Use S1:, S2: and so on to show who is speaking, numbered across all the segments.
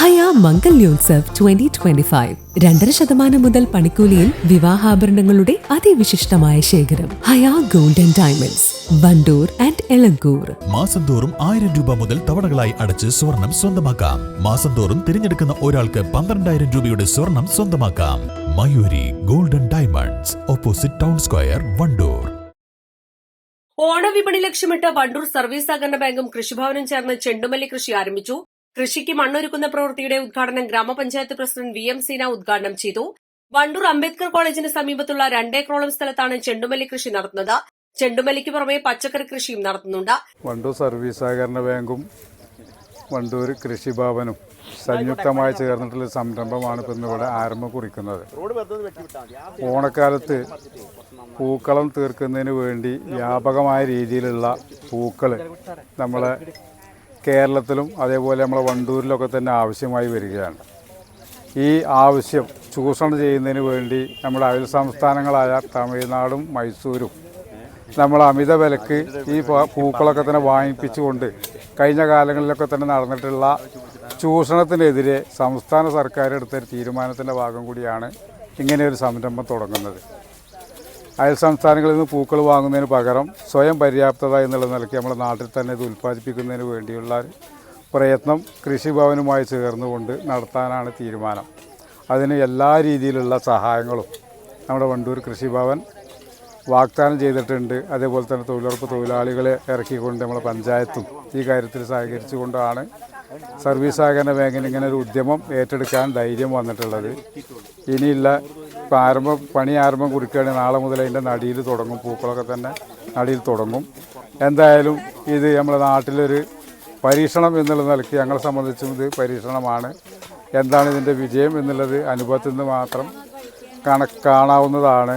S1: ഹയ മംഗല്യോത്സവ് 2025 2.5% മുതൽ പണിക്കൂലിയിൽ വിവാഹാഭരണങ്ങളുടെ അതിവിശിഷ്ടമായ ശേഖരം. Haya gold and diamonds, Wandoor and Elankur.
S2: മാസം തോറും 1000 രൂപ മുതൽ തവണകളായി അടച്ച് സ്വർണം സ്വന്തമാക്കാം. മാസം തോറും തിരഞ്ഞെടുക്കുന്ന ഒരാൾക്ക് 12,000 രൂപയുടെ സ്വർണം സ്വന്തമാക്കാം. Mayuri golden diamonds, opposite town square, Wandoor.
S3: ഓണവിപണി ലക്ഷ്യമിട്ട് വണ്ടൂർ സർവീസ് സഹകരണ ബാങ്കും കൃഷിഭവനും ചേർന്ന് ചെണ്ടുമല്ലി കൃഷി ആരംഭിച്ചു. കൃഷിക്ക് മണ്ണൊരുക്കുന്ന പ്രവൃത്തിയുടെ ഉദ്ഘാടനം ഗ്രാമപഞ്ചായത്ത് പ്രസിഡന്റ് VM സീന ഉദ്ഘാടനം ചെയ്തു. വണ്ടൂർ അംബേദ്കർ കോളേജിന് സമീപത്തുള്ള 2 ഏക്കറോളം സ്ഥലത്താണ് ചെണ്ടുമല്ലി കൃഷി നടത്തുന്നത്. ചെണ്ടുമല്ലിക്ക് പുറമെ പച്ചക്കറി കൃഷിയും നടത്തുന്നുണ്ട്.
S4: വണ്ടൂർ സർവീസ് സഹകരണ ബാങ്കും വണ്ടൂർ കൃഷിഭവനും സംയുക്തമായി ചേർന്നിട്ടുള്ള സംരംഭമാണ് ഇന്ന് ഇവിടെ ആരംഭം കുറിക്കുന്നത്. ഓണക്കാലത്ത് പൂക്കളം തീർക്കുന്നതിന് വേണ്ടി വ്യാപകമായ രീതിയിലുള്ള പൂക്കൾ നമ്മളെ കേരളത്തിലും അതേപോലെ നമ്മളെ വണ്ടൂരിലൊക്കെ തന്നെ ആവശ്യമായി വരികയാണ്. ഈ ആവശ്യം ചൂഷണം ചെയ്യുന്നതിന് വേണ്ടി നമ്മുടെ അയൽ സംസ്ഥാനങ്ങളായ തമിഴ്നാടും മൈസൂരും നമ്മൾ അമിത വിലക്ക് ഈ പൂക്കളൊക്കെ തന്നെ വാങ്ങിപ്പിച്ചുകൊണ്ട് കഴിഞ്ഞ കാലങ്ങളിലൊക്കെ തന്നെ നടന്നിട്ടുള്ള ചൂഷണത്തിനെതിരെ സംസ്ഥാന സർക്കാർ എടുത്തൊരു തീരുമാനത്തിൻ്റെ ഭാഗം കൂടിയാണ് ഇങ്ങനെയൊരു സംരംഭം തുടങ്ങുന്നത്. അയൽ സംസ്ഥാനങ്ങളിൽ നിന്ന് പൂക്കൾ വാങ്ങുന്നതിന് പകരം സ്വയം പര്യാപ്തത എന്നുള്ള നിലയ്ക്ക് നമ്മുടെ നാട്ടിൽ തന്നെ ഇത് ഉൽപ്പാദിപ്പിക്കുന്നതിന് വേണ്ടിയുള്ള പ്രയത്നം കൃഷിഭവനുമായി ചേർന്നുകൊണ്ട് നടത്താനാണ് തീരുമാനം. അതിന് എല്ലാ രീതിയിലുള്ള സഹായങ്ങളും നമ്മുടെ വണ്ടൂർ കൃഷിഭവൻ വാഗ്ദാനം ചെയ്തിട്ടുണ്ട്. അതേപോലെ തന്നെ തൊഴിലുറപ്പ് തൊഴിലാളികളെ ഇറക്കിക്കൊണ്ട് നമ്മളെ പഞ്ചായത്തും ഈ കാര്യത്തിൽ സഹകരിച്ചുകൊണ്ടാണ് സർവീസ് സഹകരണ ബാങ്കിന് ഇങ്ങനെ ഒരു ഉദ്യമം ഏറ്റെടുക്കാൻ ധൈര്യം വന്നിട്ടുള്ളത്. ഇനിയുള്ള പണി ആരംഭം കുറിക്കുകയാണെങ്കിൽ നാളെ മുതൽ അതിൻ്റെ നടിയിൽ തുടങ്ങും, പൂക്കളൊക്കെ തന്നെ നടിയിൽ തുടങ്ങും. എന്തായാലും ഇത് നമ്മുടെ നാട്ടിലൊരു പരീക്ഷണം എന്നുള്ള നിലയ്ക്ക് ഞങ്ങളെ സംബന്ധിച്ചും ഇത് പരീക്ഷണമാണ്. എന്താണ് ഇതിൻ്റെ വിജയം എന്നുള്ളത് അനുഭവത്തിൽ നിന്ന് മാത്രം കാണാവുന്നതാണ്.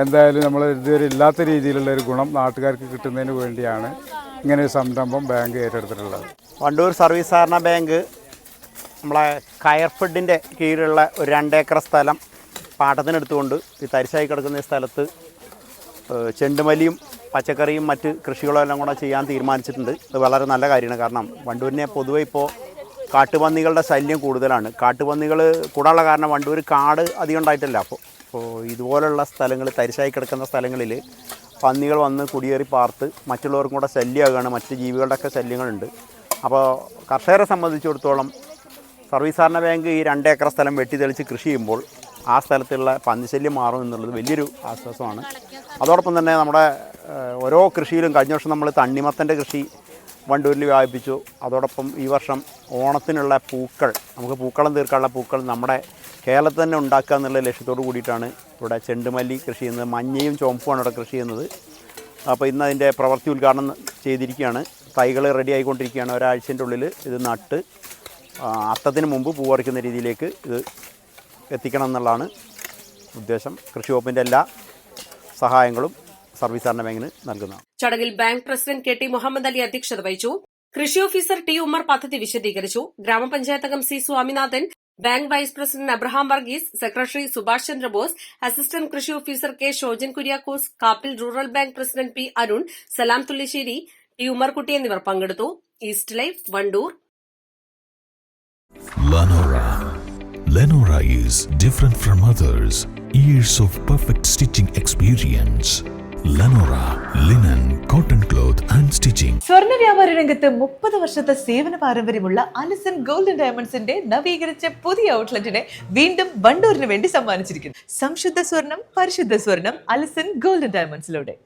S4: എന്തായാലും നമ്മൾ ഇതുവരെ ഇല്ലാത്ത രീതിയിലുള്ള ഒരു ഗുണം നാട്ടുകാർക്ക് കിട്ടുന്നതിന് വേണ്ടിയാണ് ഇങ്ങനെ ഒരു സംരംഭം ബാങ്ക് ഏറ്റെടുത്തിട്ടുള്ളത്.
S5: വണ്ടൂർ സർവീസ് സഹകരണ ബാങ്ക് നമ്മളെ കയർഫെഡിൻ്റെ കീഴിലുള്ള ഒരു 2 ഏക്കർ സ്ഥലം പാട്ടത്തിനെടുത്തുകൊണ്ട് ഈ തരിശായി കിടക്കുന്ന ഈ സ്ഥലത്ത് ചെണ്ടുമല്ലിയും പച്ചക്കറിയും മറ്റ് കൃഷികളും എല്ലാം കൂടെ ചെയ്യാൻ തീരുമാനിച്ചിട്ടുണ്ട്. ഇത് വളരെ നല്ല കാര്യമാണ്. കാരണം വണ്ടൂരിനെ പൊതുവെ ഇപ്പോൾ കാട്ടുപന്നികളുടെ ശല്യം കൂടുതലാണ്. കാട്ടുപന്നികൾ കൂടാനുള്ള കാരണം വണ്ടൂർ കാട് അധികം ഉണ്ടായിട്ടില്ല. അപ്പോൾ ഇതുപോലുള്ള സ്ഥലങ്ങൾ, തരിശായി കിടക്കുന്ന സ്ഥലങ്ങളിൽ പന്നികൾ വന്ന് കുടിയേറി പാർത്ത് മറ്റുള്ളവർക്കും കൂടെ ശല്യമാകുകയാണ്. മറ്റ് ജീവികളുടെയൊക്കെ ശല്യങ്ങളുണ്ട്. അപ്പോൾ കർഷകരെ സംബന്ധിച്ചിടത്തോളം സർവീസ് സഹകരണ ബാങ്ക് ഈ 2 ഏക്കർ സ്ഥലം വെട്ടിത്തെളിച്ച് കൃഷി ചെയ്യുമ്പോൾ ആ സ്ഥലത്തുള്ള പന്നിശല്യം മാറും എന്നുള്ളത് വലിയൊരു ആശ്വാസമാണ്. അതോടൊപ്പം തന്നെ നമ്മുടെ ഓരോ കൃഷിയിലും കഴിഞ്ഞ വർഷം നമ്മൾ തണ്ണിമത്തൻ്റെ കൃഷി വണ്ടൂരിൽ വ്യാപിപ്പിച്ചു. അതോടൊപ്പം ഈ വർഷം ഓണത്തിനുള്ള പൂക്കൾ, നമുക്ക് പൂക്കളം തീർക്കാനുള്ള പൂക്കൾ നമ്മുടെ കേരളത്തിൽ തന്നെ ഉണ്ടാക്കുക എന്നുള്ള ലക്ഷ്യത്തോട് കൂടിയിട്ടാണ് ഇവിടെ ചെണ്ടുമല്ലി കൃഷി ചെയ്യുന്നത്. മഞ്ഞയും ചുവപ്പുമാണ് ഇവിടെ കൃഷി ചെയ്യുന്നത്. അപ്പോൾ ഇന്ന് അതിൻ്റെ പ്രവൃത്തി ഉദ്ഘാടനം ചെയ്തിരിക്കുകയാണ്. തൈകൾ റെഡി ആയിക്കൊണ്ടിരിക്കുകയാണ്. ഒരാഴ്ചൻ്റെ ഉള്ളിൽ ഇത് നട്ട് അത്തത്തിന് മുമ്പ് പൂ പറിക്കുന്ന രീതിയിലേക്ക് ഇത് എത്തിക്കണം എന്നുള്ളതാണ് ഉദ്ദേശം. കൃഷി വകുപ്പിൻ്റെ എല്ലാ സഹായങ്ങളും സർവീസ് സഹകരണ ബാങ്കിന് നൽകുന്നതാണ്.
S3: ചടങ്ങിൽ bank president KT Muhammad Ali അധ്യക്ഷത വഹിച്ചു. കൃഷി ഓഫീസർ T ഉമ്മർ പദ്ധതി വിശദീകരിച്ചു. ഗ്രാമപഞ്ചായത്ത് അംഗം C Swaminathan, bank vice president Abraham Varghese, secretary Subhash Chandrabose, assistant കൃഷി officer K Shojan Kuriakose, Kappil rural bank president P Arun, Salam Thullissery, T Ummerkutty എന്നിവർ പങ്കെടുത്തു. East live, Wandoor.
S2: Lenora is different from others. Years of perfect stitching experience. Lenora linen, cotton cloth and stitching.
S6: സ്വർണ്ണ വ്യാപാര രംഗത്ത് 30 വർഷത്തെ സേവന പാരമ്പര്യമുള്ള Allison gold and ഡയമണ്ട്സിന്റെ നവീകരിച്ച പുതിയ ഔട്ട്ലെറ്റിനെ വീണ്ടും വണ്ടൂരിന് വേണ്ടി സമ്മാനിച്ചിരിക്കുന്നു. സംശുദ്ധ സ്വർണം, പരിശുദ്ധ സ്വർണം, അലിസൺ ഗോൾഡ് ആൻഡ് ഡയമണ്ട്സിലൂടെ.